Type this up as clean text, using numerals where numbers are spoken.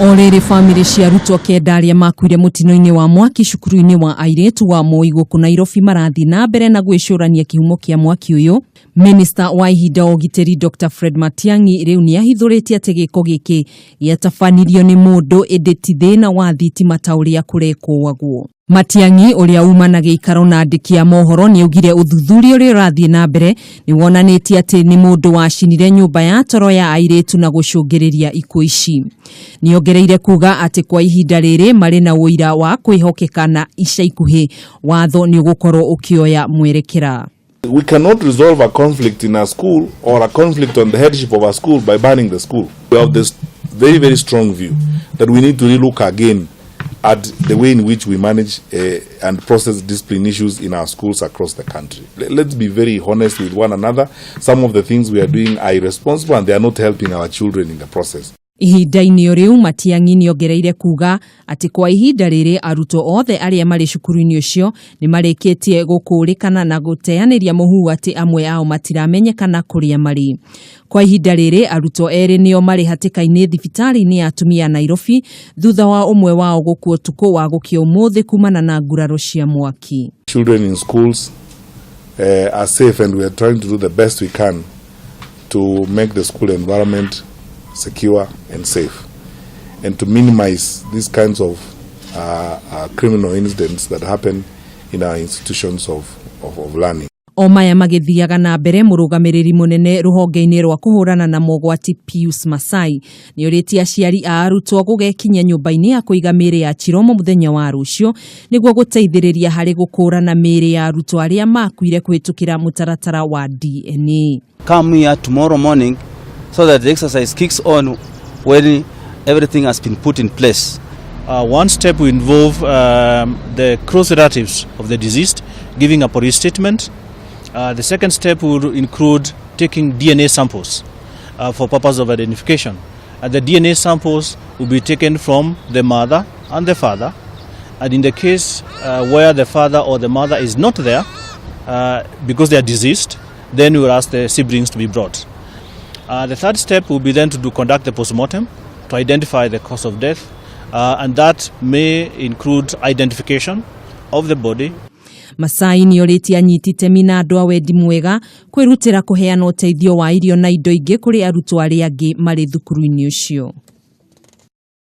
Orere family cia arutwo kenda aria makuire mutino-ini wa mwaki cukuru-ini wa airitu wa Moi guuku Nairobi marathi na mbere na gwicurania kihumo kia mwaki uyu. Minista wa ihinda ugitiri Dr. Fred Matiang'i riu ni ahithuritie ati giko giki giatabanirio ni mundu indi ti thina wa thitima ta uria kurekuwagwo. Matiang'i uria uma na giikaro na andiki ya mohoro ni ugire uthuthuria uria urathie na mbere niwonanitie ati ni mundu wacinire nyumba ya toro ya airitu na gucungiriria ikuhi. Niongereire kuuga ati kwa ihinda riri mari na uira wa kwihokeka na ica ikuhi watho ni ugukorwo ukioya mwerekera. We cannot resolve a conflict in a school or a conflict on the headship of a school by banning the school. We have this very, very strong view that we need to relook again at the way in which we manage and process discipline issues in our schools across the country. Let's be very honest with one another. Some of the things we are doing are irresponsible and they are not helping our children in the process. Ihinda-ini riu Matiang'i niongereire kuuga ati kwa ihinda riri arutwo othe aria mari cukuru-ini ucio ni marikitie gukurikana na guteaniria muhu ati amwe ao matiramenyekana kuria mari. Kwa ihinda riri arutwo eri nio mari hatika-ini thibitari-ini ya atumia Nairobi thutha wa umwe wao gukua utuku wa gukio umuthi kumana na nguraro cia mwaki. Children in schools are safe and we are trying to do the best we can to make the school environment secure and safe, and to minimize these kinds of criminal incidents that happen in our institutions of learning. Omaya magithiaga na mbere murugamiriri munene ruhonge-ini rwa kuhurana na mogwati Pius Masai ni uritie aciari a arutwo gugekinya nyumba-ini ya kuiga miri ya Chiromo muthenya wa rucio niguo guteithiriria hari gukurana miri ya arutwo aria makuire kuhitukira mutaratara wa DNA. Come here tomorrow morning so that the exercise kicks on when everything has been put in place. One step will involve the close relatives of the deceased giving a police statement. The second step will include taking DNA samples for purpose of identification. The DNA samples will be taken from the mother and the father. And in the case where the father or the mother is not there because they are deceased, then we will ask the siblings to be brought. The third step will be then to conduct the postmortem to identify the cause of death, and that may include identification of the body. Masai ni oriti anyiti temi na andu a wendi mwega kwirutira kuheana uteithio wa irio na indo ingi kuri arutwo aria angi mari thukuru-ini ucio.